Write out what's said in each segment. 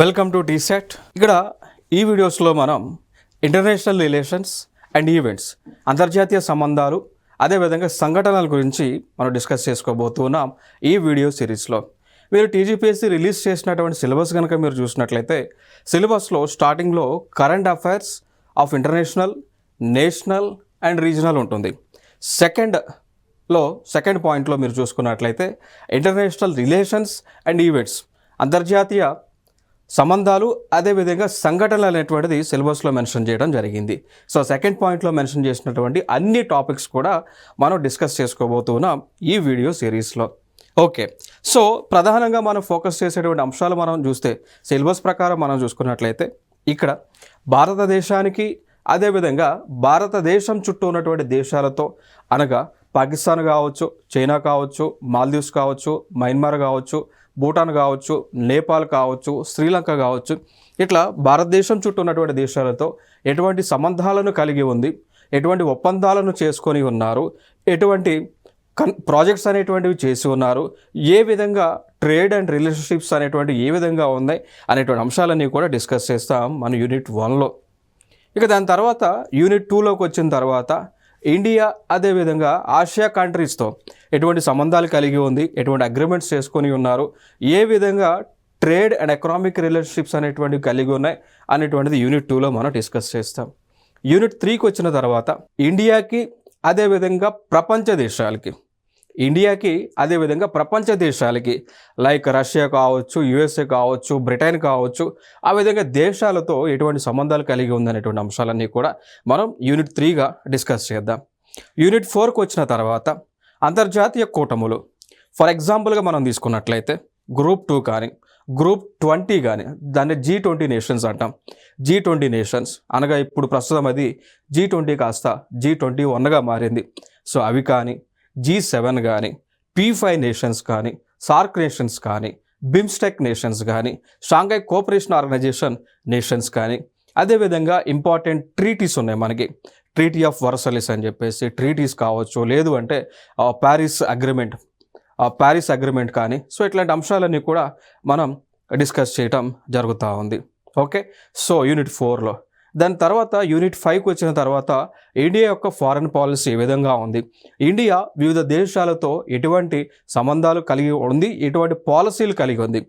Welcome to టీసెట్. ఇక్కడ ఈ వీడియోస్లో మనం ఇంటర్నేషనల్ రిలేషన్స్ అండ్ ఈవెంట్స్, అంతర్జాతీయ సంబంధాలు, అదేవిధంగా సంఘటనల గురించి మనం డిస్కస్ చేసుకోబోతున్నాం ఈ వీడియో సిరీస్లో. మీరు టీజీపీఎస్సీ రిలీజ్ చేసినటువంటి సిలబస్ కనుక మీరు చూసినట్లయితే సిలబస్లో స్టార్టింగ్లో current affairs of international, national and regional ఉంటుంది. సెకండ్ పాయింట్లో మీరు చూసుకున్నట్లయితే ఇంటర్నేషనల్ రిలేషన్స్ అండ్ ఈవెంట్స్, అంతర్జాతీయ సంబంధాలు, అదేవిధంగా సంఘటనలు అనేటువంటిది సిలబస్లో మెన్షన్ చేయడం జరిగింది. సో సెకండ్ పాయింట్లో మెన్షన్ చేసినటువంటి అన్ని టాపిక్స్ కూడా మనం డిస్కస్ చేసుకోబోతున్నాం ఈ వీడియో సిరీస్లో. ఓకే, సో ప్రధానంగా మనం ఫోకస్ చేసేటువంటి అంశాలు మనం చూస్తే సిలబస్ ప్రకారం మనం చూసుకున్నట్లయితే ఇక్కడ భారతదేశానికి, అదేవిధంగా భారతదేశం చుట్టూ ఉన్నటువంటి దేశాలతో అనగా పాకిస్తాన్ కావచ్చు, చైనా కావచ్చు, మాల్దీవ్స్ కావచ్చు, మయన్మార్ కావచ్చు, భూటాన్ కావచ్చు, నేపాల్ కావచ్చు, శ్రీలంక కావచ్చు, ఇట్లా భారతదేశం చుట్టూ ఉన్నటువంటి దేశాలతో ఎటువంటి సంబంధాలను కలిగి ఉంది, ఎటువంటి ఒప్పందాలను చేసుకొని ఉన్నారు, ఎటువంటి ప్రాజెక్ట్స్ అనేటువంటివి చేసి ఉన్నారు, ఏ విధంగా ట్రేడ్ అండ్ రిలేషన్షిప్స్ అనేటువంటి ఏ విధంగా ఉన్నాయి అనేటువంటి అంశాలన్నీ కూడా డిస్కస్ చేస్తాం మన యూనిట్ 1లో. ఇక దాని తర్వాత యూనిట్ 2లోకి వచ్చిన తర్వాత ఇండియా, అదేవిధంగా ఆసియా కంట్రీస్తో ఎటువంటి సంబంధాలు కలిగి ఉంది, ఎటువంటి అగ్రిమెంట్స్ చేసుకొని ఉన్నారు, ఏ విధంగా ట్రేడ్ అండ్ ఎకనామిక్ రిలేషన్షిప్స్ అనేటువంటివి కలిగి ఉన్నాయి అనేటువంటిది యూనిట్ 2లో మనం డిస్కస్ చేస్తాం. యూనిట్ 3కి వచ్చిన తర్వాత ఇండియాకి, అదేవిధంగా ప్రపంచ దేశాలకి, ప్రపంచ దేశాలకి లైక్ రష్యా కావచ్చు, యుఎస్ఏ కావచ్చు, బ్రిటన్ కావచ్చు, ఆ విధంగా దేశాలతో ఎటువంటి సంబంధాలు కలిగి ఉందనేటువంటి అంశాలన్నీ కూడా మనం యూనిట్ 3గా డిస్కస్ చేద్దాం. యూనిట్ 4కి వచ్చిన తర్వాత అంతర్జాతీయ కూటములు, ఫర్ ఎగ్జాంపుల్గా మనం తీసుకున్నట్లయితే గ్రూప్ 2 కానీ, గ్రూప్ 20 కానీ, దాన్ని G20 నేషన్స్ అంటాం. G20 నేషన్స్ అనగా ఇప్పుడు ప్రస్తుతం అది G20 కాస్త G21గా మారింది. సో అవి కానీ, G7 కానీ, P5 నేషన్స్ కానీ, సార్క్ నేషన్స్ కానీ, బిమ్స్టెక్ నేషన్స్ కానీ, షాంఘై కోఆపరేషన్ ఆర్గనైజేషన్ నేషన్స్ కానీ, అదేవిధంగా ఇంపార్టెంట్ ట్రీటీస్ ఉన్నాయి మనకి. ట్రీటీ ఆఫ్ వర్సలిస్ అని చెప్పేసి ట్రీటీస్ కావచ్చు, లేదు అంటే ప్యారిస్ అగ్రిమెంట్ కానీ. సో ఇట్లాంటి అంశాలన్నీ కూడా మనం డిస్కస్ చేయటం జరుగుతూ ఉంది. ఓకే, సో యూనిట్ 4లో. దాని తర్వాత యూనిట్ 5కి వచ్చిన తర్వాత ఇండియా యొక్క ఫారెన్ పాలసీ ఏ విధంగా ఉంది, ఇండియా వివిధ దేశాలతో ఎటువంటి సంబంధాలు కలిగి ఉంది, ఎటువంటి పాలసీలు కలిగి ఉంది,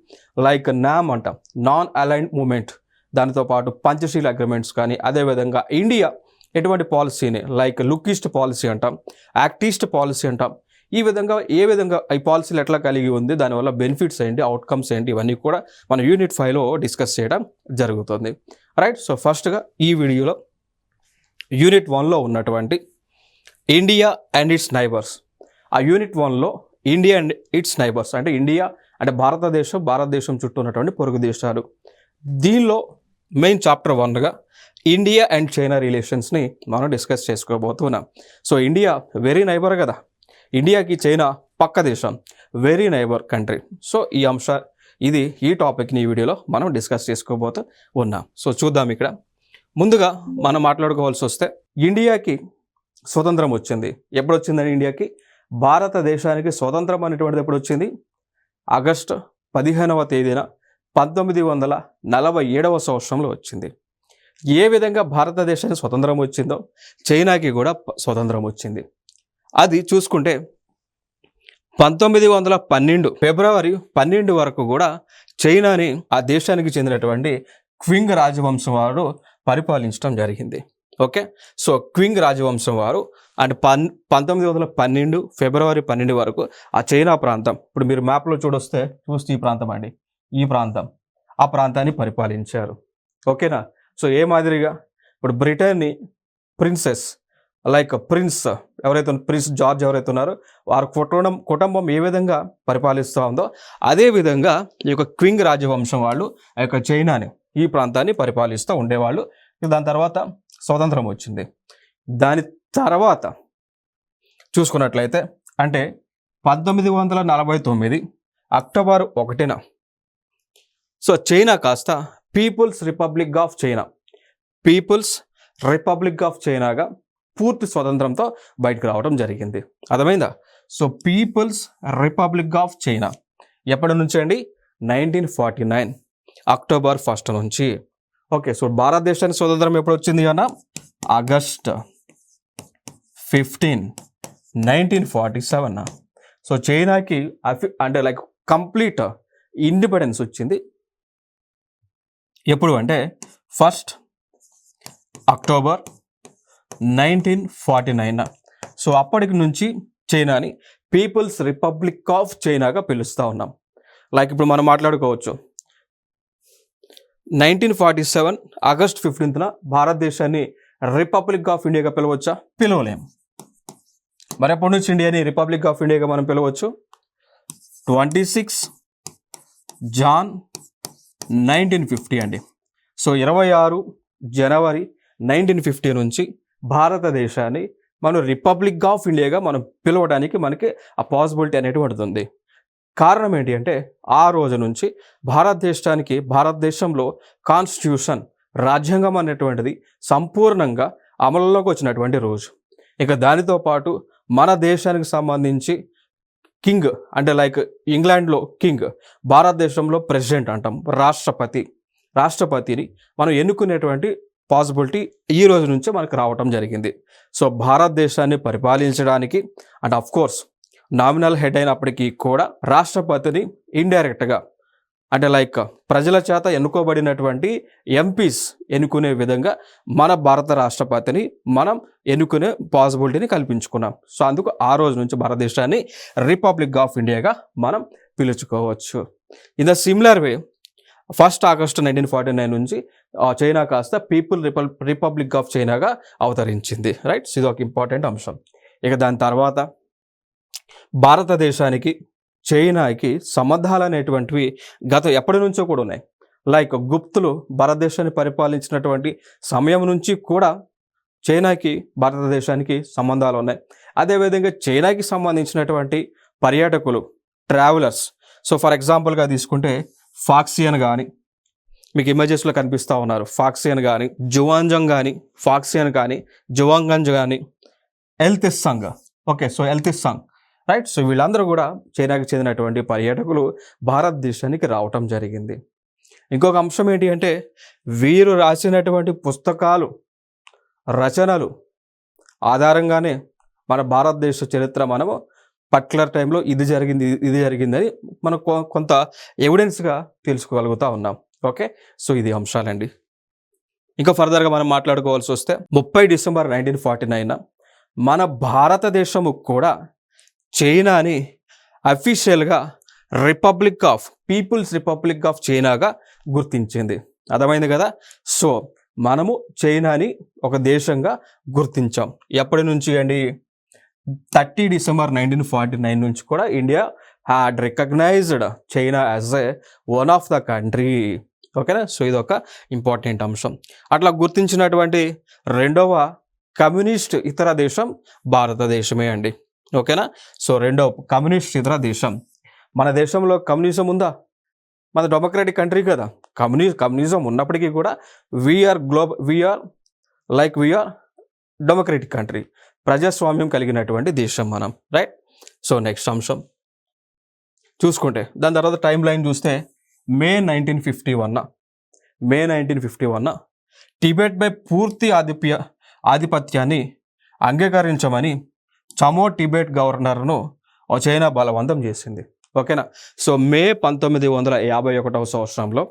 లైక్ నామ్ అంటాం, నాన్ అలైన్డ్ మూమెంట్, దానితో పాటు పంచశీల అగ్రిమెంట్స్ కానీ, అదేవిధంగా ఇండియా ఎటువంటి పాలసీని లైక్ లుక్ ఈస్ట్ పాలసీ అంటాం, యాక్ట్ ఈస్ట్ పాలసీ అంటాం. ఈ విధంగా ఏ విధంగా ఈ పాలసీలు ఎట్లా కలిగి ఉంది, దానివల్ల బెనిఫిట్స్ ఏంటి, అవుట్కమ్స్ ఏంటి, ఇవన్నీ కూడా మన యూనిట్ 5లో డిస్కస్ చేయడం జరుగుతుంది. రైట్, సో ఫస్ట్గా ఈ వీడియోలో యూనిట్ 1లో ఉన్నటువంటి ఇండియా అండ్ ఇట్స్ నైబర్స్, ఆ యూనిట్ 1లో ఇండియా అండ్ ఇట్స్ నైబర్స్ అంటే ఇండియా అంటే భారతదేశం చుట్టూ ఉన్నటువంటి పొరుగు దేశాలు. దీనిలో మెయిన్ చాప్టర్ 1గా ఇండియా అండ్ చైనా రిలేషన్స్ని మనం డిస్కస్ చేసుకోబోతున్నాం. సో ఇండియా వెరీ నైబర్ కదా, ఇండియాకి చైనా పక్క దేశం, వెరీ నైబర్ కంట్రీ. సో ఈ టాపిక్ని ఈ వీడియోలో మనం డిస్కస్ చేసుకోబోతూ ఉన్నాం. సో చూద్దాం. ఇక్కడ ముందుగా మనం మాట్లాడుకోవాల్సి వస్తే ఇండియాకి స్వతంత్రం వచ్చింది. ఎప్పుడు వచ్చిందని ఇండియాకి, భారతదేశానికి స్వతంత్రం అనేటువంటిది ఎప్పుడు వచ్చింది, ఆగస్టు 15వ తేదీన 1947వ సంవత్సరంలో వచ్చింది. ఏ విధంగా భారతదేశానికి స్వతంత్రం వచ్చిందో చైనాకి కూడా స్వతంత్రం వచ్చింది. అది చూసుకుంటే 1912 ఫిబ్రవరి 12 వరకు కూడా చైనాని ఆ దేశానికి చెందినటువంటి క్వింగ్ రాజవంశం వారు పరిపాలించడం జరిగింది. ఓకే, సో క్వింగ్ రాజవంశం వారు అంటే 1912 ఫిబ్రవరి 12 వరకు ఆ చైనా ప్రాంతం, ఇప్పుడు మీరు మ్యాప్లో చూస్తే ఈ ప్రాంతం అండి, ఈ ప్రాంతం, ఆ ప్రాంతాన్ని పరిపాలించారు. ఓకేనా. సో ఏ మాదిరిగా ఇప్పుడు బ్రిటన్ని ప్రిన్సెస్ లైక్ ప్రిన్స్ జార్జ్ ఎవరైతే ఉన్నారో వారి కుటుంబం ఏ విధంగా పరిపాలిస్తూ ఉందో అదే విధంగా ఈ యొక్క క్వింగ్ రాజవంశం వాళ్ళు ఆ యొక్క చైనాని, ఈ ప్రాంతాన్ని పరిపాలిస్తూ ఉండేవాళ్ళు. దాని తర్వాత స్వతంత్రం వచ్చింది. దాని తర్వాత చూసుకున్నట్లయితే అంటే 1949 అక్టోబర్ 1న సో చైనా కాస్త పీపుల్స్ రిపబ్లిక్ ఆఫ్ చైనాగా పూర్తి స్వతంత్రంతో బయటకు రావడం జరిగింది. అర్థమైందా. So people's republic of China ఎప్పటి నుంచి అండి, 1949 అక్టోబర్ 1 నుంచి. ఓకే, సో భారతదేశానికి స్వతంత్రం ఎప్పుడు వచ్చింది అన్న? ఆగస్ట్ 15, 1947. సో చైనాకి అంటే లైక్ కంప్లీట్ ఇండిపెండెన్స్ వచ్చింది ఎప్పుడు అంటే 1 అక్టోబర్ 1949. సో అప్పటికి నుంచి చైనాని పీపుల్స్ రిపబ్లిక్ ఆఫ్ చైనాగా పిలుస్తూ ఉన్నాం. లైక్ ఇప్పుడు మనం మాట్లాడుకోవచ్చు 1947 ఆగస్ట్ 15న భారతదేశాన్ని రిపబ్లిక్ ఆఫ్ ఇండియాగా పిలవచ్చా? పిలవలేము. మరి ఎప్పటి నుంచి ఇండియాని రిపబ్లిక్ ఆఫ్ ఇండియాగా మనం పిలవచ్చు? 26 జాన్ 1950 అండి. సో 26 జనవరి 1950 నుంచి భారతదేశాన్ని మనం రిపబ్లిక్ ఆఫ్ ఇండియాగా మనం పిలవడానికి మనకి ఆ పాసిబిలిటీ అనేటువంటిది ఉంది. కారణం ఏంటి అంటే ఆ రోజు నుంచి భారతదేశంలో కాన్స్టిట్యూషన్, రాజ్యాంగం అనేటువంటిది సంపూర్ణంగా అమలులోకి వచ్చినటువంటి రోజు. ఇక దానితో పాటు మన దేశానికి సంబంధించి కింగ్ అంటే లైక్ ఇంగ్లాండ్లో కింగ్, భారతదేశంలో ప్రెసిడెంట్ అంటాం, రాష్ట్రపతిని మనం ఎన్నుకునేటువంటి పాసిబిలిటీ ఈ రోజు నుంచే మనకు రావటం జరిగింది. సో భారతదేశాన్ని పరిపాలించడానికి and of course nominal head అయినప్పటికీ కూడా రాష్ట్రపతిని ఇండైరెక్ట్గా అంటే లైక్ ప్రజల చేత ఎన్నుకోబడినటువంటి ఎంపీస్ ఎన్నుకునే విధంగా మన భారత రాష్ట్రపతిని మనం ఎన్నుకునే పాసిబిలిటీని కల్పించుకున్నాం. సో అందుకు ఆ రోజు నుంచి భారతదేశాన్ని రిపబ్లిక్ ఆఫ్ ఇండియాగా మనం పిలుచుకోవచ్చు. In the similar way 1 August 1949 నుంచి చైనా కాస్త రిపబ్లిక్ ఆఫ్ చైనాగా అవతరించింది. రైట్, ఇది ఒక ఇంపార్టెంట్ అంశం. ఇక దాని తర్వాత భారతదేశానికి చైనాకి సంబంధాలు అనేటువంటివి గత ఎప్పటి నుంచో కూడా ఉన్నాయి. లైక్ గుప్తులు భారతదేశాన్ని పరిపాలించినటువంటి సమయం నుంచి కూడా చైనాకి భారతదేశానికి సంబంధాలు ఉన్నాయి. అదేవిధంగా చైనాకి సంబంధించినటువంటి పర్యాటకులు, ట్రావెలర్స్, సో ఫర్ ఎగ్జాంపుల్గా తీసుకుంటే ఫాక్సియన్ కానీ మీకు ఇమేజెస్లో కనిపిస్తూ ఉన్నారు, ఫాక్సియన్ కానీ, జువాంజంగ్ కానీ, ఫాక్సియన్ కానీ, జువాంగంజ్ కానీ, ఎల్తిస్సాంగ్. ఓకే, సో ఎల్తిస్సాంగ్, రైట్. సో వీళ్ళందరూ కూడా చైనాకి చెందినటువంటి పర్యాటకులు భారతదేశానికి రావటం జరిగింది. ఇంకొక అంశం ఏంటి అంటే వీరు రాసినటువంటి పుస్తకాలు, రచనలు ఆధారంగానే మన భారతదేశ చరిత్ర మనము పర్టికులర్ టైంలో ఇది జరిగిందని మనం కొంత ఎవిడెన్స్గా తెలుసుకోగలుగుతూ ఉన్నాం. ఓకే, సో ఇది అంశాలండి. ఇంకా ఫర్దర్గా మనం మాట్లాడుకోవాల్సి వస్తే 30 డిసెంబర్ 1949 మన భారతదేశము కూడా చైనాని అఫీషియల్గా పీపుల్స్ రిపబ్లిక్ ఆఫ్ చైనాగా గుర్తించింది. అర్థమైంది కదా? సో మనము చైనాని ఒక దేశంగా గుర్తించాం. ఎప్పటి నుంచి అండి? 30 డిసెంబర్ 1949 నుంచి కూడా India had recognised China as one of the country. ఓకేనా? సో ఇది ఒక ఇంపార్టెంట్ అంశం. అట్లా గుర్తించినటువంటి రెండవ కమ్యూనిస్ట్ ఇతర దేశం భారతదేశమే అండి. ఓకేనా? సో రెండవ కమ్యూనిస్ట్ ఇతర దేశం. మన దేశంలో కమ్యూనిజం ఉందా? మన డెమోక్రటిక్ కంట్రీ కదా. కమ్యూనిజం ఉన్నప్పటికీ కూడా వీఆర్ డెమోక్రటిక్ కంట్రీ, ప్రజాస్వామ్యం కలిగినటువంటి దేశం మనం. రైట్. సో నెక్స్ట్ అంశం చూసుకుంటే దాని తర్వాత టైం లైన్ చూస్తే మే 1951 టిబెట్పై పూర్తి ఆధిపత్యాన్ని అంగీకరించమని చమో టిబెట్ గవర్నర్ను చైనా బలవంతం చేసింది. ఓకేనా? సో మే 1951 సంవత్సరంలో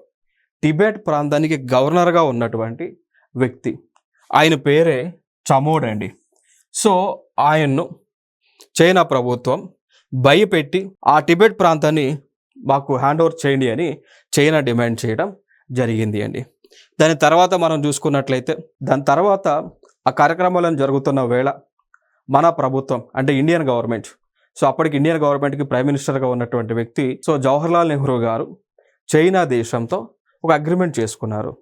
టిబెట్ ప్రాంతానికి గవర్నర్గా ఉన్నటువంటి వ్యక్తి, ఆయన పేరే చమోడ్ అండి. సో ఆయన్ను చైనా ప్రభుత్వం భయపెట్టి ఆ టిబెట్ ప్రాంతాన్ని మాకు హ్యాండ్ ఓవర్ చేయండి అని చైనా డిమాండ్ చేయడం జరిగింది అండి. దాని తర్వాత మనం చూసుకున్నట్లయితే దాని తర్వాత ఆ కార్యక్రమాలను జరుగుతున్న వేళ మన ప్రభుత్వం అంటే ఇండియన్ గవర్నమెంట్, సో అప్పటికి ఇండియన్ గవర్నమెంట్కి ప్రైమ్ మినిస్టర్గా ఉన్నటువంటి వ్యక్తి సో జవహర్లాల్ నెహ్రూ గారు చైనా దేశంతో ఒక అగ్రిమెంట్ చేసుకున్నారు.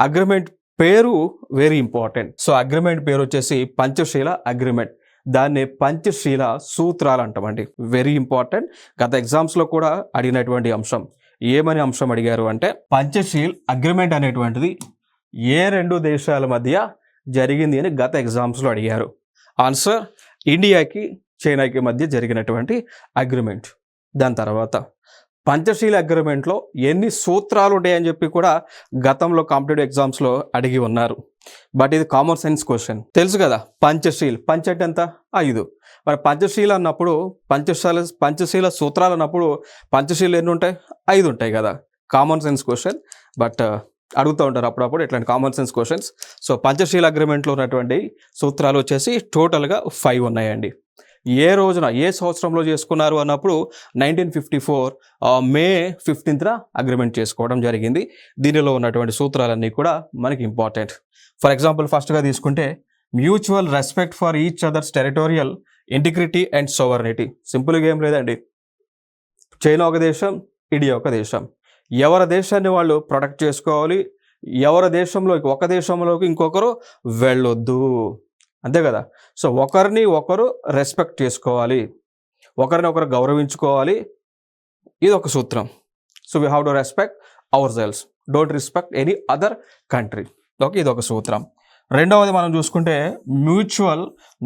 అగ్రిమెంట్ పేరు వెరీ ఇంపార్టెంట్. సో అగ్రిమెంట్ పేరు వచ్చేసి పంచశీల అగ్రిమెంట్. దాన్ని పంచశీల సూత్రాలు అంటామండి. Very important. గత ఎగ్జామ్స్లో కూడా అడిగినటువంటి అంశం. ఏమని అంశం అడిగారు అంటే పంచశీల్ అగ్రిమెంట్ అనేటువంటిది ఏ రెండు దేశాల మధ్య జరిగింది అని గత ఎగ్జామ్స్లో అడిగారు. ఆన్సర్ ఇండియాకి చైనాకి మధ్య జరిగినటువంటి అగ్రిమెంట్. దాని తర్వాత పంచశీల అగ్రిమెంట్లో ఎన్ని సూత్రాలు ఉంటాయని చెప్పి కూడా గతంలో కాంపిటేటివ్ ఎగ్జామ్స్లో అడిగి ఉన్నారు. బట్ ఇది కామన్ సెన్స్ క్వశ్చన్. తెలుసు కదా, పంచశీల్, పంచ అంటే ఎంత? 5. మరి పంచశీల అన్నప్పుడు పంచశీల సూత్రాలు అన్నప్పుడు పంచశీలు ఎన్ని ఉంటాయి? 5 ఉంటాయి కదా. Common sense question. బట్ అడుగుతూ ఉంటారు అప్పుడప్పుడు ఇట్లాంటి common sense questions. So Panchsheel అగ్రిమెంట్లో ఉన్నటువంటి సూత్రాలు వచ్చేసి టోటల్గా 5 ఉన్నాయండి. ఏ రోజున ఏ సంవత్సరంలో చేసుకున్నారు అన్నప్పుడు 1954 మే 15న అగ్రిమెంట్ చేసుకోవడం జరిగింది. దీనిలో ఉన్నటువంటి సూత్రాలన్నీ కూడా మనకి ఇంపార్టెంట్. ఫర్ ఎగ్జాంపుల్ ఫస్ట్గా తీసుకుంటే mutual respect for each others territorial integrity and sovereignty. సింపుల్గా ఏం లేదండి, చైనా ఒక దేశం, ఇండియా ఒక దేశం. ఎవరి దేశాన్ని వాళ్ళు ప్రొటెక్ట్ చేసుకోవాలి, ఎవరి దేశంలోకి ఒక దేశంలోకి ఇంకొకరు వెళ్ళొద్దు, అంతే కదా. సో ఒకరిని ఒకరు రెస్పెక్ట్ చేసుకోవాలి, ఒకరిని ఒకరు గౌరవించుకోవాలి, ఇది ఒక సూత్రం. So we have to respect hour cells, don't respect any other country. Okay, ఇది ఒక సూత్రం. రెండవది మనం చూసుకుంటే మ్యూచువల్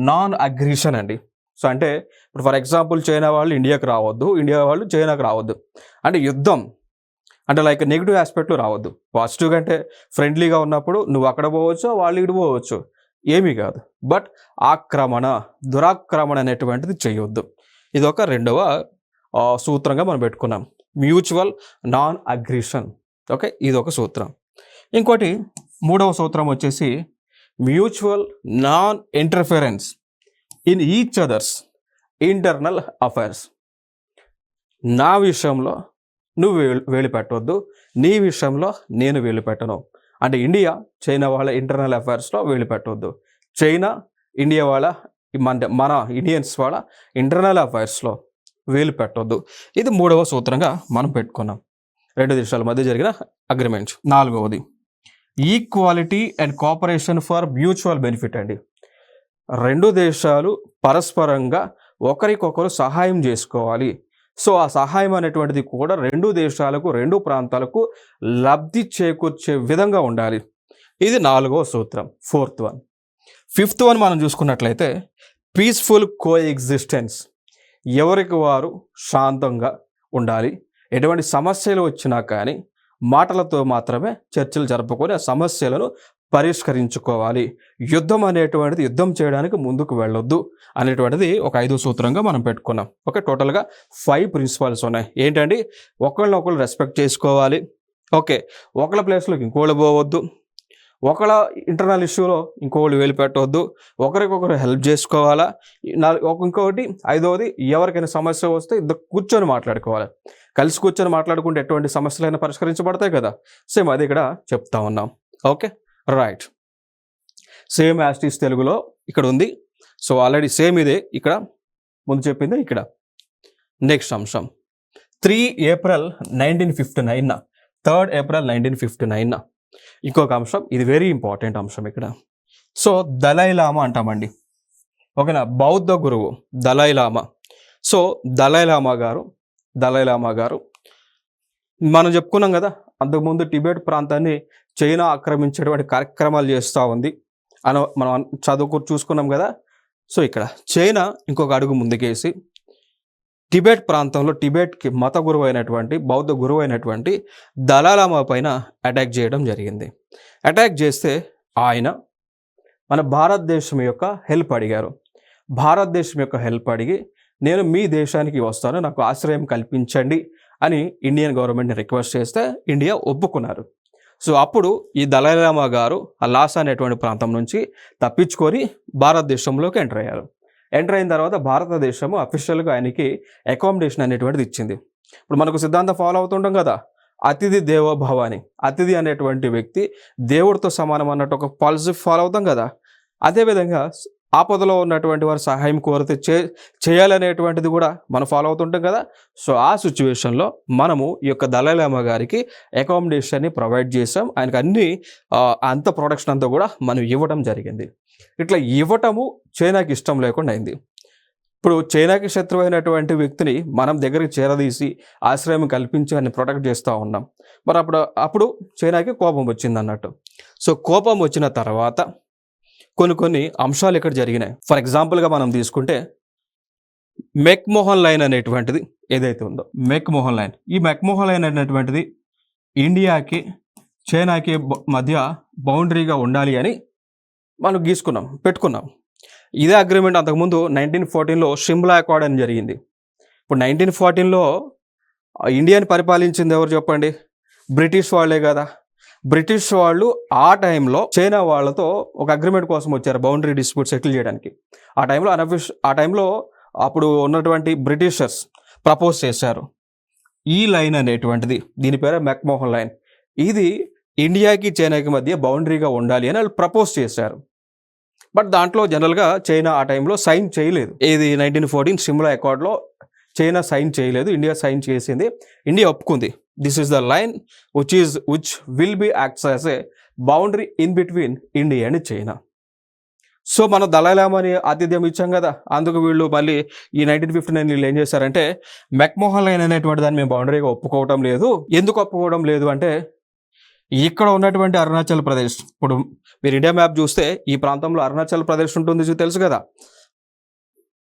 నాన్ అగ్రిషన్ అండి. సో అంటే ఇప్పుడు ఫర్ ఎగ్జాంపుల్ చైనా వాళ్ళు ఇండియాకి రావద్దు, ఇండియా వాళ్ళు చైనాకి రావద్దు. అంటే యుద్ధం అంటే లైక్ నెగిటివ్ ఆస్పెక్ట్లు రావద్దు. పాజిటివ్గా అంటే ఫ్రెండ్లీగా ఉన్నప్పుడు నువ్వు అక్కడ పోవచ్చు, వాళ్ళు ఇటు పోవచ్చు, ఏమీ కాదు. బట్ ఆక్రమణ, దురాక్రమణ అనేటువంటిది చేయొద్దు. ఇది ఒక రెండవ సూత్రంగా మనం పెట్టుకున్నాం, మ్యూచువల్ నాన్ అగ్రిషన్. ఓకే, ఇది ఒక సూత్రం. ఇంకోటి మూడవ సూత్రం వచ్చేసి mutual non interference in each others internal affairs. నా విషయంలో నువ్వు వేలు పెట్టవద్దు, నీ విషయంలో నేను వేలు పెట్టను. అంటే ఇండియా చైనా వాళ్ళ ఇంటర్నల్ అఫైర్స్లో వేలు పెట్టవద్దు, చైనా ఇండియా వాళ్ళ మన ఇండియన్స్ వాళ్ళ ఇంటర్నల్ అఫైర్స్లో వేలు పెట్టవద్దు. ఇది మూడవ సూత్రంగా మనం పెట్టుకున్నాం, రెండు దేశాల మధ్య జరిగిన అగ్రిమెంట్. నాలుగవది equality and cooperation for mutual benefit అండి. రెండు దేశాలు పరస్పరంగా ఒకరికొకరు సహాయం చేసుకోవాలి. సో ఆ సహాయం అనేటువంటిది కూడా రెండు దేశాలకు, రెండు ప్రాంతాలకు లబ్ధి చేకూర్చే విధంగా ఉండాలి. ఇది నాలుగవ సూత్రం, ఫోర్త్ వన్. ఫిఫ్త్ వన్ మనం చూసుకున్నట్లయితే పీస్ఫుల్ కో ఎగ్జిస్టెన్స్. ఎవరికి వారు శాంతంగా ఉండాలి, ఎటువంటి సమస్యలు వచ్చినా కానీ మాటలతో మాత్రమే చర్చలు జరుపుకొని ఆ సమస్యలను పరిష్కరించుకోవాలి. యుద్ధం అనేటువంటిది, యుద్ధం చేయడానికి ముందుకు వెళ్ళొద్దు అనేటువంటిది ఒక 5వ సూత్రంగా మనం పెట్టుకున్నాం. ఓకే, టోటల్గా 5 ప్రిన్సిపల్స్ ఉన్నాయి. ఏంటండి, ఒకళ్ళనొకళ్ళు రెస్పెక్ట్ చేసుకోవాలి, ఓకే, ఒకళ్ళ ప్లేస్లోకి ఇంకోళ్ళు పోవద్దు, ఒకళ్ళ ఇంటర్నల్ ఇష్యూలో ఇంకోళ్ళు వేలు పెట్టవద్దు, ఒకరికొకరు హెల్ప్ చేసుకోవాలా. ఇంకొకటి 5వది, ఎవరికైనా సమస్య వస్తే ఇద్దరు కూర్చొని మాట్లాడుకోవాలి. కలిసి కూర్చొని మాట్లాడుకుంటే ఎటువంటి సమస్యలైనా పరిష్కరించబడతాయి కదా. సేమ్ అది ఇక్కడ చెప్తా ఉన్నాం. Okay, right. సేమ్ యాస్టీస్ తెలుగులో ఇక్కడ ఉంది. సో ఆల్రెడీ సేమ్ ఇదే ఇక్కడ ముందు చెప్పింది ఇక్కడ. నెక్స్ట్ అంశం 3 ఏప్రిల్ 1959, 3 ఏప్రిల్ 1959. ఇంకొక అంశం, ఇది వెరీ ఇంపార్టెంట్ అంశం ఇక్కడ. సో దలైలామా అంటామండి, ఓకేనా, బౌద్ధ గురువు దలైలామా. సో దలైలామా గారు మనం చెప్పుకున్నాం కదా, అంతకుముందు టిబెట్ ప్రాంతాన్ని చైనా ఆక్రమించేటువంటి కార్యక్రమాలు చేస్తూ ఉంది అని మనం చూసుకున్నాం కదా. సో ఇక్కడ చైనా ఇంకొక అడుగు ముందుకేసి టిబెట్ ప్రాంతంలో టిబెట్కి మత గురువు అయినటువంటి, బౌద్ధ గురువు అయినటువంటి దలైలామా పైన అటాక్ చేయడం జరిగింది. అటాక్ చేస్తే ఆయన మన భారతదేశం యొక్క హెల్ప్ అడిగారు. భారతదేశం యొక్క హెల్ప్ అడిగి నేను మీ దేశానికి వస్తాను, నాకు ఆశ్రయం కల్పించండి అని ఇండియన్ గవర్నమెంట్ని రిక్వెస్ట్ చేస్తే ఇండియా ఒప్పుకున్నారు. సో అప్పుడు ఈ దలైలామా గారు ఆ లాసా అనేటువంటి ప్రాంతం నుంచి తప్పించుకొని భారతదేశంలోకి ఎంటర్ అయ్యారు. ఎంటర్ అయిన తర్వాత భారతదేశము అఫీషియల్గా ఆయనకి అకామిడేషన్ అనేటువంటిది ఇచ్చింది. ఇప్పుడు మనకు సిద్ధాంతం ఫాలో అవుతుంటాం కదా, అతిథి దేవోభవ అని. అతిథి అనేటువంటి వ్యక్తి దేవుడితో సమానం అన్నట్టు ఒక పాలసీ ఫాలో అవుతాం కదా. అదేవిధంగా ఆపదలో ఉన్నటువంటి వారు సహాయం కోరితే చేయాలనేటువంటిది కూడా మనం ఫాలో అవుతుంటాం కదా. సో ఆ సిచ్యువేషన్లో మనము ఈ యొక్క దలైలామా గారికి అకామిడేషన్ని ప్రొవైడ్ చేసాం. ఆయనకు అంత ప్రొడక్షన్ అంతా కూడా మనం ఇవ్వడం జరిగింది. ఇట్లా ఇవ్వటము చైనాకి ఇష్టం లేకుండా అయింది. ఇప్పుడు చైనాకి శత్రువు అయినటువంటి వ్యక్తిని మనం దగ్గరికి చేరదీసి ఆశ్రయం కల్పించి అని ప్రొటెక్ట్ చేస్తూ ఉన్నాం. మరి అప్పుడు చైనాకి కోపం వచ్చింది అన్నట్టు. సో కోపం వచ్చిన తర్వాత కొన్ని అంశాలు ఇక్కడ జరిగినాయి. ఫర్ ఎగ్జాంపుల్గా మనం తీసుకుంటే మెక్మోహన్ లైన్ అనేటువంటిది ఏదైతే ఉందో మెక్మోహన్ లైన్, ఈ మెక్మోహన్ లైన్ అనేటువంటిది ఇండియాకి చైనాకి మధ్య బౌండరీగా ఉండాలి అని మనం పెట్టుకున్నాం. ఇదే అగ్రిమెంట్ అంతకుముందు 1914లో షిమ్లా అకార్డ్ అని జరిగింది. ఇప్పుడు 1914లో ఇండియాని పరిపాలించింది ఎవరు చెప్పండి? బ్రిటిష్ వాళ్ళే కదా. బ్రిటిష్ వాళ్ళు ఆ టైంలో చైనా వాళ్ళతో ఒక అగ్రిమెంట్ కోసం వచ్చారు, బౌండరీ డిస్ప్యూట్ సెటిల్ చేయడానికి. ఆ టైంలో అప్పుడు ఉన్నటువంటి బ్రిటిషర్స్ ప్రపోజ్ చేశారు ఈ లైన్ అనేటువంటిది, దీని పేరు మెక్మోహన్ లైన్. ఇది ఇండియాకి చైనాకి మధ్య బౌండరీగా ఉండాలి అని వాళ్ళు ప్రపోజ్ చేశారు. బట్ దాంట్లో జనరల్గా చైనా ఆ టైంలో సైన్ చేయలేదు. ఏది 1914 షిమ్లా అకార్డ్లో చైనా సైన్ చేయలేదు, ఇండియా సైన్ చేసింది. ఇండియా ఒప్పుకుంది, this is the line which will be acts as a boundary in between India and China. So మనం దళైలామాని ఆతిథ్యం ఇచ్చాం కదా, అందుకు వీళ్ళు మళ్ళీ ఈ 1959 వీళ్ళు ఏం చేశారంటే మెక్మోహన్ లైన్ అనేటువంటి దాన్ని మేము బౌండరీగా ఒప్పుకోవడం లేదు. ఎందుకు ఒప్పుకోవడం లేదు అంటే ఇక్కడ ఉన్నటువంటి అరుణాచల్ ప్రదేశ్, ఇప్పుడు మీరు ఇండియా మ్యాప్ చూస్తే ఈ ప్రాంతంలో అరుణాచల్ ప్రదేశ్ ఉంటుంది, తెలుసు కదా.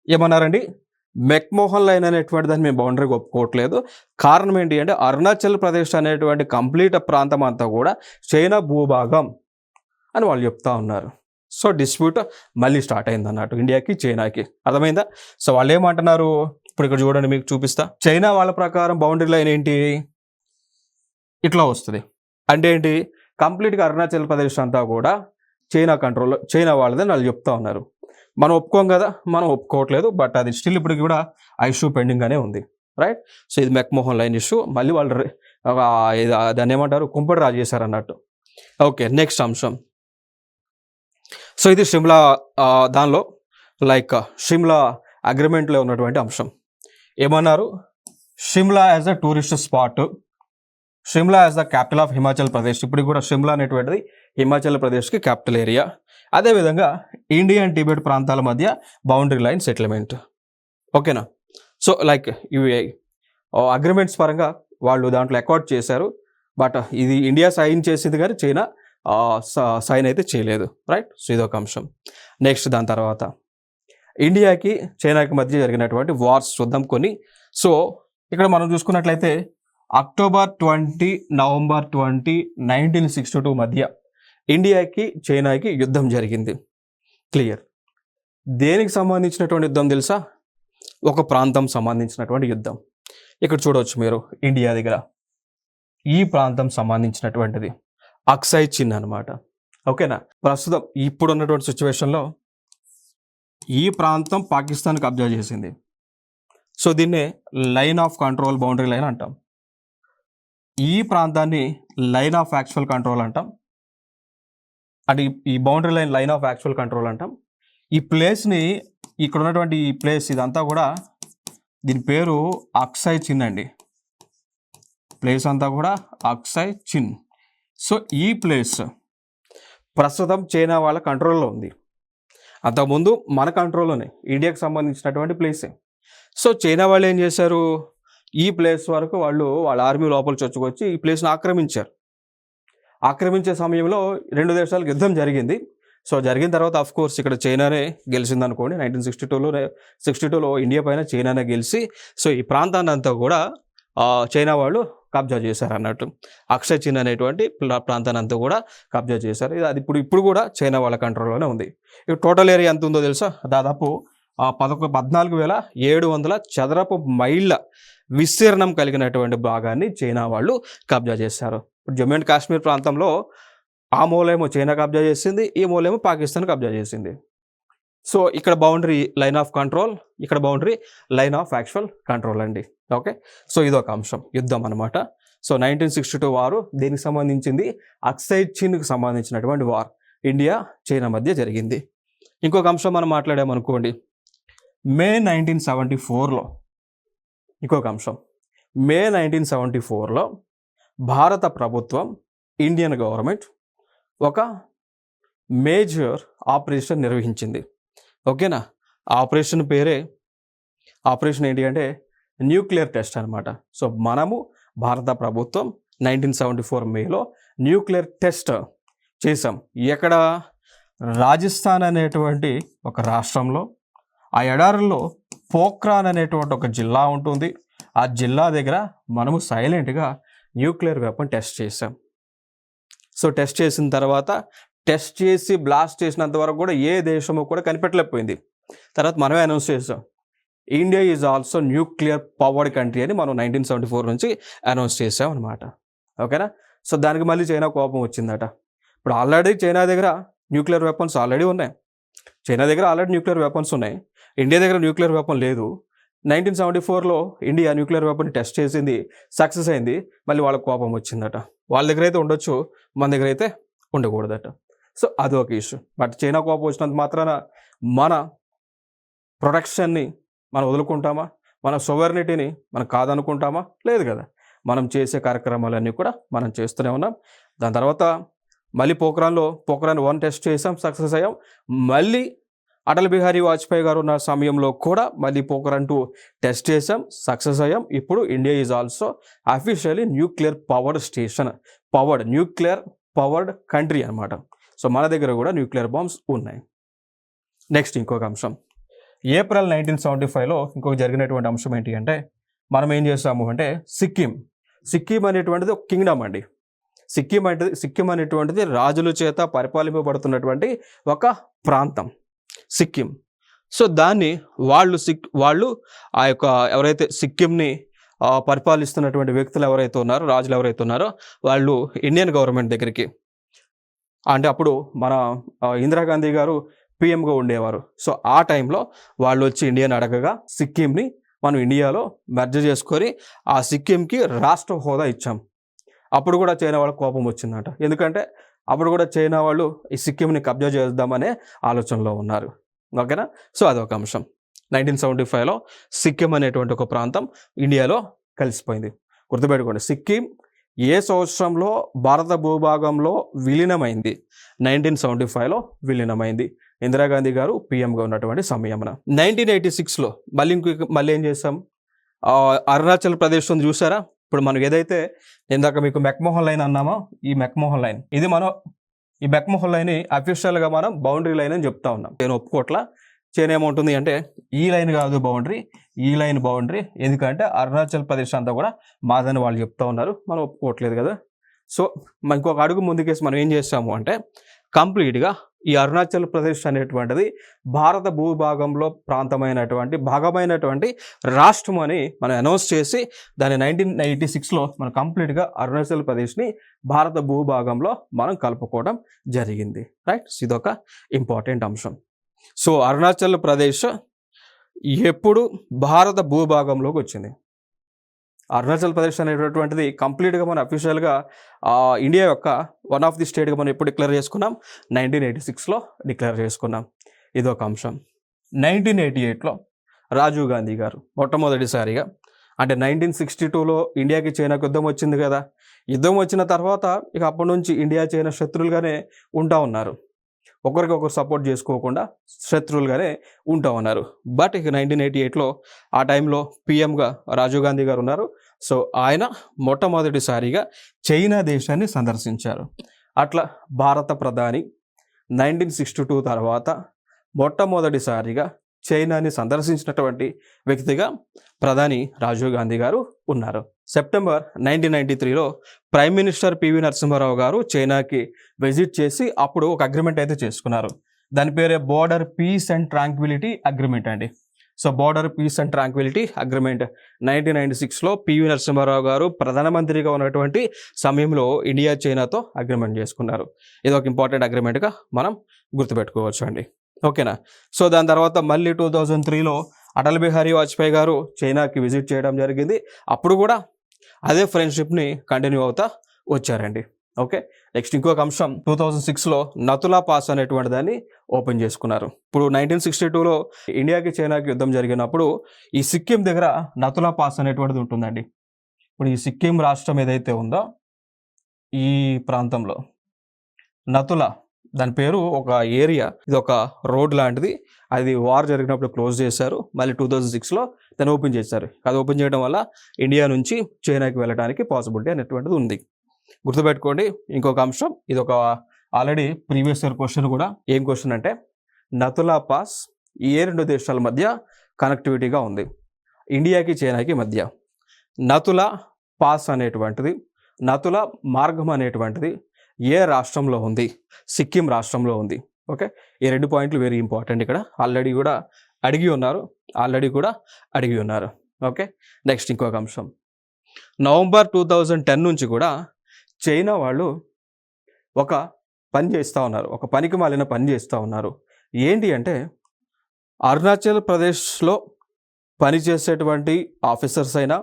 ఏమన్నారండి, మెక్మోహన్ లైన్ అనేటువంటి దాన్ని మేము బౌండరీగా ఒప్పుకోవట్లేదు. కారణం ఏంటి అంటే అరుణాచల్ ప్రదేశ్ అనేటువంటి కంప్లీట్ ప్రాంతం అంతా కూడా చైనా భూభాగం అని వాళ్ళు చెప్తా ఉన్నారు. సో డిస్ప్యూట్ మళ్ళీ స్టార్ట్ అయింది అన్నట్టు ఇండియాకి చైనాకి. అర్థమైందా? సో వాళ్ళు ఏమంటున్నారు, ఇప్పుడు ఇక్కడ చూడండి మీకు చూపిస్తా. చైనా వాళ్ళ ప్రకారం బౌండరీ లైన్ ఏంటి, ఇట్లా వస్తుంది. అంటే ఏంటి, కంప్లీట్గా అరుణాచల్ ప్రదేశ్ అంతా కూడా చైనా వాళ్ళదని వాళ్ళు చెప్తా ఉన్నారు. మనం ఒప్పుకోం కదా, మనం ఒప్పుకోవట్లేదు. బట్ అది స్టిల్ ఇప్పటికి కూడా ఆ ఇష్యూ పెండింగ్గానే ఉంది, రైట్. సో ఇది మెక్మోహన్ లైన్ ఇష్యూ. మళ్ళీ వాళ్ళు దాన్ని ఏమంటారు, కుంపటి రాజు చేశారు అన్నట్టు. ఓకే, నెక్స్ట్ అంశం. సో ఇది షిమ్లా దానిలో షిమ్లా అగ్రిమెంట్లో ఉన్నటువంటి అంశం. ఏమన్నారు, Shimla as a tourist spot, Shimla as the capital of Himachal Pradesh. ఇప్పుడు కూడా షిమ్లా అనేటువంటిది హిమాచల్ ప్రదేశ్కి క్యాపిటల్ ఏరియా. అదేవిధంగా ఇండియా అండ్ టిబెట్ ప్రాంతాల మధ్య బౌండరీ లైన్ సెటిల్మెంట్. ఓకేనా? సో ఇవి అగ్రిమెంట్స్ పరంగా వాళ్ళు దాంట్లో అకార్డ్ చేశారు. బట్ ఇది ఇండియా సైన్ చేసింది కానీ చైనా సైన్ అయితే చేయలేదు, రైట్. సో ఇదొక అంశం. నెక్స్ట్ దాని తర్వాత ఇండియాకి చైనాకి మధ్య జరిగినటువంటి వార్స్ చూద్దాం కొన్ని. సో ఇక్కడ మనం చూసుకున్నట్లయితే అక్టోబర్ 20, నవంబర్ 20, 1962 మధ్య ఇండియాకి చైనాకి యుద్ధం జరిగింది. క్లియర్. దేనికి సంబంధించినటువంటి యుద్ధం తెలుసా? ఒక ప్రాంతం సంబంధించినటువంటి యుద్ధం. ఇక్కడ చూడవచ్చు మీరు ఇండియా దగ్గర ఈ ప్రాంతం సంబంధించినటువంటిది అక్సై చిన్ అనమాట. ఓకేనా? ప్రస్తుతం ఇప్పుడు ఉన్నటువంటి సిచ్యువేషన్లో ఈ ప్రాంతం పాకిస్తాన్ కబ్జా చేసింది. సో దీన్నే line of control, boundary line అంటాం. ఈ ప్రాంతాన్ని లైన్ ఆఫ్ యాక్చువల్ కంట్రోల్ అంటాం. అంటే ఈ boundary line of actual control అంటాం. ఈ ప్లేస్ని, ఇక్కడ ఉన్నటువంటి ఈ ప్లేస్ ఇదంతా కూడా దీని పేరు అక్సై చిన్ అండి. ప్లేస్ అంతా కూడా అక్సై చిన్. సో ఈ ప్లేస్ ప్రస్తుతం చైనా వాళ్ళ కంట్రోల్లో ఉంది. అంతకుముందు మన కంట్రోల్లోనే, ఇండియాకి సంబంధించినటువంటి ప్లేసే. సో చైనా వాళ్ళు ఏం చేశారు, ఈ ప్లేస్ వరకు వాళ్ళ ఆర్మీ లోపల చొచ్చుకొచ్చి ఈ ప్లేస్ని ఆక్రమించారు. ఆక్రమించే సమయంలో రెండు దేశాలకు యుద్ధం జరిగింది. సో జరిగిన తర్వాత ఆఫ్ కోర్స్ ఇక్కడ చైనానే గెలిచింది అనుకోండి. 1962లో ఇండియా పైన చైనానే గెలిచి సో ఈ ప్రాంతాన్ని అంతా కూడా చైనా వాళ్ళు కబ్జా చేశారు అన్నట్టు. అక్షయ్ చిన్ అనేటువంటి ప్రాంతాన్ని అంతా కూడా కబ్జా చేశారు. అది ఇప్పుడు కూడా చైనా వాళ్ళ కంట్రోల్లోనే ఉంది. ఇప్పుడు టోటల్ ఏరియా ఎంత ఉందో తెలుసా? దాదాపు 14,700 చదరపు మైళ్ళ విస్తీర్ణం కలిగినటువంటి భాగాన్ని చైనా వాళ్ళు కబ్జా చేశారు. జమ్మూ అండ్ కాశ్మీర్ ప్రాంతంలో ఆ మూలేమో చైనా కబ్జా చేసింది, ఈ మూలేమో పాకిస్తాన్ కబ్జా చేసింది. సో ఇక్కడ బౌండరీ లైన్ ఆఫ్ కంట్రోల్, ఇక్కడ boundary line of actual control అండి. ఓకే, సో ఇదొక అంశం, యుద్ధం అనమాట. సో 1962 వారు దీనికి సంబంధించింది, అక్సై చిన్కి సంబంధించినటువంటి వార్ ఇండియా చైనా మధ్య జరిగింది. ఇంకొక అంశం మనం మాట్లాడామనుకోండి, మే 1974లో ఇంకొక అంశం. మే 1974లో భారత ప్రభుత్వం, ఇండియన్ గవర్నమెంట్ ఒక మేజర్ ఆపరేషన్ నిర్వహించింది. ఓకేనా? ఆపరేషన్ పేరే, ఆపరేషన్ ఏంటి అంటే న్యూక్లియర్ టెస్ట్ అనమాట. సో మనము భారత ప్రభుత్వం 1974 మేలో న్యూక్లియర్ టెస్ట్ చేసాం. ఎక్కడ? రాజస్థాన్ అనేటువంటి ఒక రాష్ట్రంలో, ఆ ఎడారుల్లో పోఖ్రాన్ అనేటువంటి ఒక జిల్లా ఉంటుంది. ఆ జిల్లా దగ్గర మనము సైలెంట్గా న్యూక్లియర్ వెపన్ టెస్ట్ చేసాం. సో టెస్ట్ చేసిన తర్వాత టెస్ట్ చేసి బ్లాస్ట్ చేసినంత వరకు కూడా ఏ దేశము కూడా కనిపెట్టలేకపోయింది. తర్వాత మనమే అనౌన్స్ చేసాం, India is also nuclear powered country అని మనం 1974 నుంచి అనౌన్స్ చేసాం అనమాట. ఓకేనా. సో దానికి మళ్ళీ చైనా కోపం వచ్చిందట. ఇప్పుడు ఆల్రెడీ చైనా దగ్గర న్యూక్లియర్ వెపన్స్ ఆల్రెడీ ఉన్నాయి. చైనా దగ్గర ఆల్రెడీ న్యూక్లియర్ వెపన్స్ ఉన్నాయి. ఇండియా దగ్గర న్యూక్లియర్ వెపన్ లేదు. 1974లో ఇండియా న్యూక్లియర్ వెపన్ టెస్ట్ చేసింది, సక్సెస్ అయింది. మళ్ళీ వాళ్ళకి కోపం వచ్చిందట. వాళ్ళ దగ్గర అయితే ఉండొచ్చు, మన దగ్గర అయితే ఉండకూడదట. సో అదొక ఇష్యూ. బట్ చైనా కోపం వచ్చినంత మాత్రాన మన ప్రొటెక్షన్ని మనం వదులుకుంటామా? మన సోవర్నిటీని మనం కాదనుకుంటామా? లేదు కదా. మనం చేసే కార్యక్రమాలన్నీ కూడా మనం చేస్తూనే ఉన్నాం. దాని తర్వాత మళ్ళీ పోఖ్రాన్ 1 టెస్ట్ చేసాం, సక్సెస్ అయ్యాం. మళ్ళీ అటల్ బిహారీ వాజ్పేయి గారు ఉన్న సమయంలో కూడా మళ్ళీ పోఖ్రాన్ 2 టెస్ట్ చేసాం, సక్సెస్ అయ్యాం. ఇప్పుడు India is also officially nuclear powered station, nuclear powered country అనమాట. సో మన దగ్గర కూడా న్యూక్లియర్ బాంబ్స్ ఉన్నాయి. నెక్స్ట్ ఇంకొక అంశం, ఏప్రిల్ 1975లో ఇంకొక జరిగినటువంటి అంశం ఏంటి అంటే, మనం ఏం చేస్తాము అంటే సిక్కిం అనేటువంటిది ఒక కింగ్డమ్ అండి. సిక్కిం అనేటువంటిది రాజుల చేత పరిపాలింపబడుతున్నటువంటి ఒక ప్రాంతం సిక్కిం. సో దాన్ని వాళ్ళు ఆ యొక్క ఎవరైతే సిక్కింని పరిపాలిస్తున్నటువంటి వ్యక్తులు ఎవరైతే ఉన్నారో, రాజులు ఎవరైతే ఉన్నారో, వాళ్ళు ఇండియన్ గవర్నమెంట్ దగ్గరికి, అంటే అప్పుడు మన ఇందిరాగాంధీ గారు పిఎంగా ఉండేవారు. సో ఆ టైంలో వాళ్ళు వచ్చి ఇండియాని అడగగా సిక్కింని మనం ఇండియాలో మెర్జ్ చేసుకొని ఆ సిక్కింకి రాష్ట్ర హోదా ఇచ్చాం. అప్పుడు కూడా చైనా వాళ్ళకి కోపం వచ్చిందట. ఎందుకంటే అప్పుడు కూడా చైనా వాళ్ళు ఈ సిక్కింని కబ్జా చేద్దామనే ఆలోచనలో ఉన్నారు. ఓకేనా. సో అదొక అంశం. 1975లో సిక్కిం అనేటువంటి ఒక ప్రాంతం ఇండియాలో కలిసిపోయింది. గుర్తుపెట్టుకోండి, సిక్కిం ఏ సంవత్సరంలో భారత భూభాగంలో విలీనమైంది? 1975లో విలీనమైంది, ఇందిరాగాంధీ గారు పిఎంగా ఉన్నటువంటి సమయమున. 1986లో మళ్ళీ ఏం చేసాం, అరుణాచల్ ప్రదేశ్ ఉంది చూసారా. ఇప్పుడు మనం ఏదైతే ఇందాక మీకు మెక్మోహన్ లైన్ అన్నామో, ఈ మెక్మోహన్ లైన్, ఇది మనం ఈ మెక్మోహన్ లైన్ అఫీషియల్గా మనం బౌండరీ లైన్ అని చెప్తా ఉన్నాం. నేను ఒప్పుకోట్లా. చైనా ఏముంటుంది అంటే, ఈ లైన్ కాదు బౌండరీ, ఈ లైన్ బౌండరీ. ఎందుకంటే అరుణాచల్ ప్రదేశ్ అంతా కూడా మాదని వాళ్ళు చెప్తా ఉన్నారు, మనం ఒప్పుకోవట్లేదు కదా. సో ఇంకొక అడుగు ముందుకేసి మనం ఏం చేస్తాము అంటే, కంప్లీట్గా ఈ అరుణాచల్ ప్రదేశ్ అనేటువంటిది భారత భూభాగంలో భాగమైనటువంటి రాష్ట్రం అని మనం అనౌన్స్ చేసి దాన్ని 1986లో మనం కంప్లీట్గా అరుణాచల్ ప్రదేశ్ని భారత భూభాగంలో మనం కలుపుకోవడం జరిగింది. రైట్. ఇదొక ఇంపార్టెంట్ అంశం. సో అరుణాచల్ ప్రదేశ్ ఎప్పుడు భారత భూభాగంలోకి వచ్చింది? అరుణాచల్ ప్రదేశ్ అనేటటువంటిది కంప్లీట్గా మనం అఫీషియల్గా ఇండియా యొక్క వన్ ఆఫ్ ది స్టేట్గా మనం ఎప్పుడు డిక్లేర్ చేసుకున్నాం? 1986లో డిక్లేర్ చేసుకున్నాం. ఇదొక అంశం. 1988లో రాజీవ్ గాంధీ గారు మొట్టమొదటిసారిగా, అంటే 1962లో ఇండియాకి చైనాకి యుద్ధం వచ్చింది కదా. యుద్ధం వచ్చిన తర్వాత ఇక అప్పటి నుంచి ఇండియా చైనా శత్రువులుగానే ఉంటా ఉన్నారు. ఒకరికొకరు సపోర్ట్ చేసుకోకుండా శత్రువులుగానే ఉంటా ఉన్నారు. బట్ ఇక 1988లో ఆ టైంలో పిఎంగా రాజీవ్ గాంధీ గారు ఉన్నారు. సో ఆయన మొట్టమొదటిసారిగా చైనా దేశాన్ని సందర్శించారు. అట్లా భారత ప్రధాని 1962 తర్వాత మొట్టమొదటిసారిగా చైనాని సందర్శించినటువంటి వ్యక్తిగా ప్రధాని రాజీవ్ గాంధీ గారు ఉన్నారు. సెప్టెంబర్ 1993లో ప్రైమ్ మినిస్టర్ పివి నరసింహారావు గారు చైనాకి విజిట్ చేసి అప్పుడు ఒక అగ్రిమెంట్ అయితే చేసుకున్నారు. దాని పేరే border peace and tranquillity agreement అండి. So border peace and tranquillity agreement 1996లో పివి నరసింహారావు గారు ప్రధానమంత్రిగా ఉన్నటువంటి సమయంలో ఇండియా చైనాతో అగ్రిమెంట్ చేసుకున్నారు. ఇది ఒక ఇంపార్టెంట్ అగ్రిమెంట్గా మనం గుర్తుపెట్టుకోవచ్చు అండి. ఓకేనా. సో దాని తర్వాత మళ్ళీ 2003లో అటల్ బిహారీ వాజ్పేయి గారు చైనాకి విజిట్ చేయడం జరిగింది. అప్పుడు కూడా అదే ఫ్రెండ్షిప్ని కంటిన్యూ అవుతా వచ్చారండి. ఓకే. నెక్స్ట్ ఇంకొక అంశం, 2006లో నతులా పాస్ అనేటువంటి దాన్ని ఓపెన్ చేసుకున్నారు. ఇప్పుడు 1962లో ఇండియాకి చైనాకి యుద్ధం జరిగినప్పుడు ఈ సిక్కిం దగ్గర నతులా పాస్ అనేటువంటిది ఉంటుందండి. ఇప్పుడు ఈ సిక్కిం రాష్ట్రం ఏదైతే ఉందో ఈ ప్రాంతంలో నతులా, దాని పేరు ఒక ఏరియా, ఇది ఒక రోడ్ లాంటిది. అది వార్ జరిగినప్పుడు క్లోజ్ చేశారు. మళ్ళీ 2006లో దాన్ని ఓపెన్ చేశారు. అది ఓపెన్ చేయడం వల్ల ఇండియా నుంచి చైనాకి వెళ్ళడానికి పాసిబిలిటీ అనేటువంటిది ఉంది. గుర్తుపెట్టుకోండి. ఇంకొక అంశం, ఇది ఒక ఆల్రెడీ ప్రీవియస్ ఇయర్ క్వశ్చన్ కూడా. ఏం క్వశ్చన్ అంటే, నతులా పాస్ ఏ రెండు దేశాల మధ్య కనెక్టివిటీగా ఉంది? ఇండియాకి చైనాకి మధ్య. నతుల పాస్ అనేటువంటిది, నతుల మార్గం అనేటువంటిది ఏ రాష్ట్రంలో ఉంది? సిక్కిం రాష్ట్రంలో ఉంది. ఓకే, ఈ 2 పాయింట్లు వెరీ ఇంపార్టెంట్. ఇక్కడ ఆల్రెడీ కూడా అడిగి ఉన్నారు. ఓకే, నెక్స్ట్ ఇంకొక అంశం. నవంబర్ 2010 నుంచి కూడా చైనా వాళ్ళు ఒక పని చేస్తూ ఉన్నారు, ఒక పనికి మాలిన పని చేస్తూ ఉన్నారు. ఏంటి అంటే, అరుణాచల్ ప్రదేశ్లో పనిచేసేటువంటి ఆఫీసర్స్ అయినా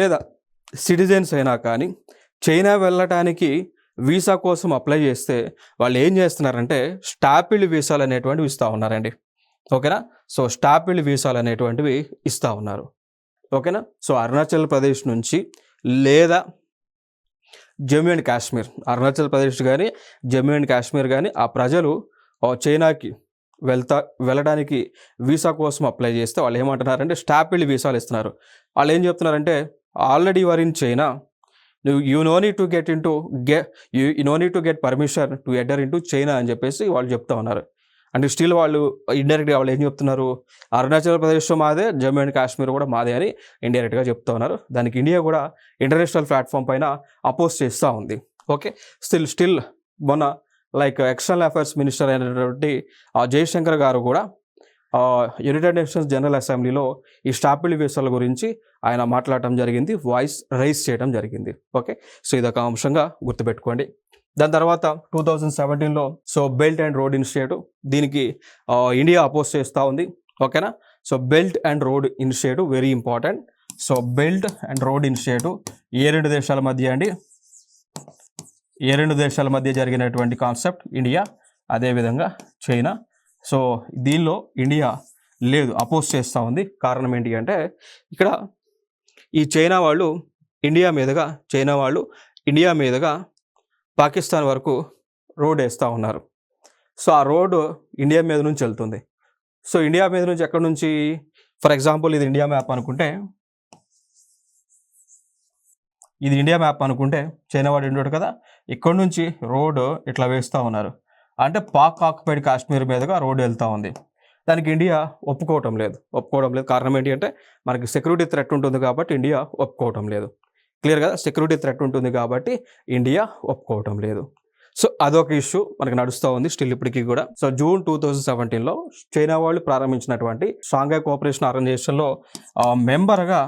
లేదా సిటిజన్స్ అయినా కానీ చైనా వెళ్ళటానికి వీసా కోసం అప్లై చేస్తే వాళ్ళు ఏం చేస్తున్నారంటే స్టాపిల్డ్ వీసాలు అనేటువంటివి ఇస్తూ ఉన్నారండి. ఓకేనా, సో స్టాపిల్డ్ వీసాలు అనేటువంటివి ఇస్తూ ఉన్నారు. ఓకేనా, సో అరుణాచల్ ప్రదేశ్ నుంచి లేదా జమ్మూ అండ్ కాశ్మీర్, అరుణాచల్ ప్రదేశ్ కానీ జమ్మూ అండ్ కాశ్మీర్ కానీ ఆ ప్రజలు చైనాకి వెళ్ళడానికి వీసా కోసం అప్లై చేస్తే వాళ్ళు ఏమంటున్నారంటే స్టాపిల్డ్ వీసాలు ఇస్తున్నారు. వాళ్ళు ఏం చెప్తున్నారంటే, already your in China, you know need to get permission to enter into China అని చెప్పేసి వాళ్ళు చెప్తా ఉన్నారు. అంటే స్టిల్ వాళ్ళు ఇండైరెక్ట్గా వాళ్ళు ఏం చెప్తున్నారు, అరుణాచల్ ప్రదేశ్ మాదే, జమ్మూ అండ్ కాశ్మీర్ కూడా మాదే అని ఇండైరెక్ట్గా చెప్తా ఉన్నారు. దానికి ఇండియా కూడా ఇంటర్నేషనల్ ప్లాట్ఫామ్ పైన అపోజ్ చేస్తూ ఉంది. ఓకే, స్టిల్ మొన్న లైక్ ఎక్స్టర్నల్ అఫైర్స్ మినిస్టర్ అయినటువంటి జయశంకర్ గారు కూడా యునైటెడ్ నేషన్స్ జనరల్ అసెంబ్లీలో ఈ స్టాపిల్డ్ వీసాల గురించి ఆయన మాట్లాడటం జరిగింది, వాయిస్ రైజ్ చేయడం జరిగింది. ఓకే, సో ఇదొక అంశంగా గుర్తుపెట్టుకోండి. దాని తర్వాత 2017లో so belt and road initiative, దీనికి ఇండియా అపోజ్ చేస్తూ ఉంది. ఓకేనా, so belt and road initiative very important. So belt and road initiative ఏ 2 దేశాల మధ్య అండి? ఏ 2 దేశాల మధ్య జరిగినటువంటి కాన్సెప్ట్, ఇండియా అదేవిధంగా చైనా. సో దీనిలో ఇండియా లేదు, అపోజ్ చేస్తూ ఉంది. కారణం ఏంటి అంటే, ఇక్కడ ఈ చైనా వాళ్ళు ఇండియా మీదుగా పాకిస్తాన్ వరకు రోడ్ వేస్తూ ఉన్నారు. సో ఆ రోడ్డు ఇండియా మీద నుంచి వెళ్తుంది. సో ఇండియా మీద నుంచి ఎక్కడి నుంచి, ఫర్ ఎగ్జాంపుల్ ఇది ఇండియా మ్యాప్ అనుకుంటే చైనా వాడు ఉంటాడు కదా, ఇక్కడ నుంచి రోడ్డు ఇట్లా వేస్తూ ఉన్నారు. అంటే పాక్ ఆక్యుపైడ్ కాశ్మీర్ మీదుగా రోడ్డు వెళ్తూ ఉంది. దానికి ఇండియా ఒప్పుకోవటం లేదు. కారణం ఏంటి అంటే, మనకి సెక్యూరిటీ థ్రెట్ ఉంటుంది కాబట్టి ఇండియా ఒప్పుకోవటం లేదు. క్లియర్ కదా, సెక్యూరిటీ థ్రెట్ ఉంటుంది కాబట్టి ఇండియా ఒప్పుకోవటం లేదు. సో అదొక ఇష్యూ మనకి నడుస్తూ ఉంది స్టిల్ ఇప్పటికీ కూడా. సో జూన్ 2017లో చైనా వాళ్ళు ప్రారంభించినటువంటి షాంఘై కోఆపరేషన్ ఆర్గనైజేషన్లో మెంబర్గా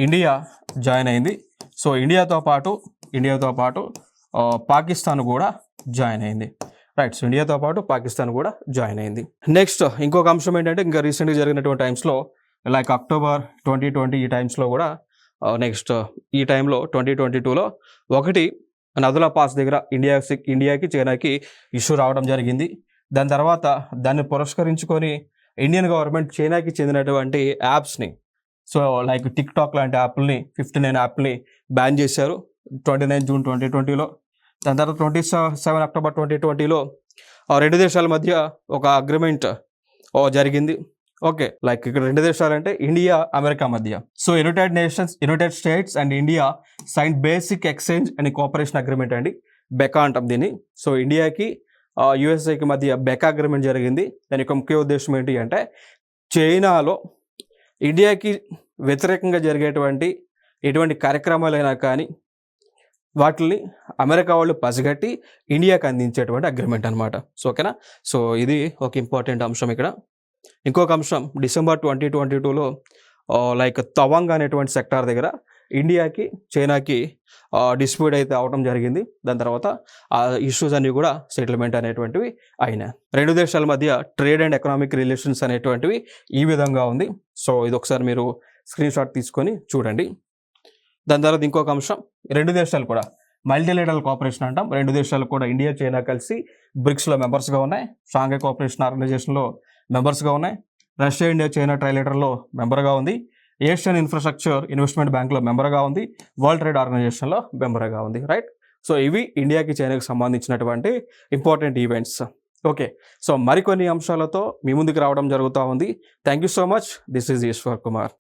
ఇండియా జాయిన్ అయింది. సో ఇండియాతో పాటు పాకిస్తాన్ కూడా జాయిన్ అయింది. రైట్, సో ఇండియాతో పాటు పాకిస్తాన్ కూడా జాయిన్ అయింది. నెక్స్ట్ ఇంకొక అంశం ఏంటంటే, ఇంకా రీసెంట్గా జరిగినటువంటి టైమ్స్లో లైక్ అక్టోబర్ 2020 ఈ టైమ్స్లో కూడా నెక్స్ట్ ఈ టైంలో 2022లో ఒకటి నదుల పాస్ దగ్గర ఇండియాకి చైనాకి ఇష్యూ రావడం జరిగింది. దాని తర్వాత దాన్ని పురస్కరించుకొని ఇండియన్ గవర్నమెంట్ చైనాకి చెందినటువంటి యాప్స్ని, సో లైక్ టిక్ టాక్ లాంటి యాప్ని 59 యాప్ని బ్యాన్ చేశారు 29 జూన్ 2020లో. దాని తర్వాత 27 అక్టోబర్ 2020లో 2 దేశాల మధ్య ఒక అగ్రిమెంట్ జరిగింది. ఓకే, లైక్ ఇక్కడ 2 దేశాలు అంటే ఇండియా అమెరికా మధ్య. So United States and India sign basic exchange and cooperation agreement అండి, బెకా అంటాం దీన్ని. సో ఇండియాకి యుఎస్ఏకి మధ్య బెకా అగ్రిమెంట్ జరిగింది. దాని యొక్క ముఖ్య ఉద్దేశం ఏంటి అంటే, చైనాలో ఇండియాకి వ్యతిరేకంగా జరిగేటువంటి ఎటువంటి కార్యక్రమాలైనా కానీ వాటిని అమెరికా వాళ్ళు పసిగట్టి ఇండియాకి అందించేటువంటి అగ్రిమెంట్ అనమాట. సో ఓకేనా, సో ఇది ఒక ఇంపార్టెంట్ అంశం. ఇక్కడ ఇంకొక అంశం, డిసెంబర్ 2022లో లైక్ తవాంగ్ అనేటువంటి సెక్టార్ దగ్గర ఇండియాకి చైనాకి డిస్ప్యూట్ అయితే అవడం జరిగింది. దాని తర్వాత ఆ ఇష్యూస్ అన్నీ కూడా సెటిల్మెంట్ అనేటువంటివి అయినాయి. 2 దేశాల మధ్య ట్రేడ్ అండ్ ఎకనామిక్ రిలేషన్స్ అనేటువంటివి ఈ విధంగా ఉంది. సో ఇది ఒకసారి మీరు స్క్రీన్ షాట్ తీసుకొని చూడండి. దాని తర్వాత ఇంకొక అంశం, 2 దేశాలు కూడా మల్టీలేటరల్ కోఆపరేషన్ అంటాం. 2 దేశాలు కూడా ఇండియా చైనా కలిసి బ్రిక్స్లో మెంబర్స్గా ఉన్నాయి, షాంఘై కోఆపరేషన్ ఆర్గనైజేషన్లో మెంబర్స్గా ఉన్నాయి, రష్యా ఇండియా చైనా ట్రైలేటర్లో మెంబర్గా ఉంది, ఏషియన్ ఇన్ఫ్రాస్ట్రక్చర్ ఇన్వెస్ట్మెంట్ బ్యాంక్లో మెంబర్గా ఉంది, వరల్డ్ ట్రేడ్ ఆర్గనైజేషన్లో మెంబర్గా ఉంది. రైట్, సో ఇవి ఇండియాకి చైనాకి సంబంధించినటువంటి ఇంపార్టెంట్ ఈవెంట్స్. ఓకే, సో మరికొన్ని అంశాలతో మీ ముందుకు రావడం జరుగుతూ ఉంది. Thank you so much. This is Eshwar Kumar.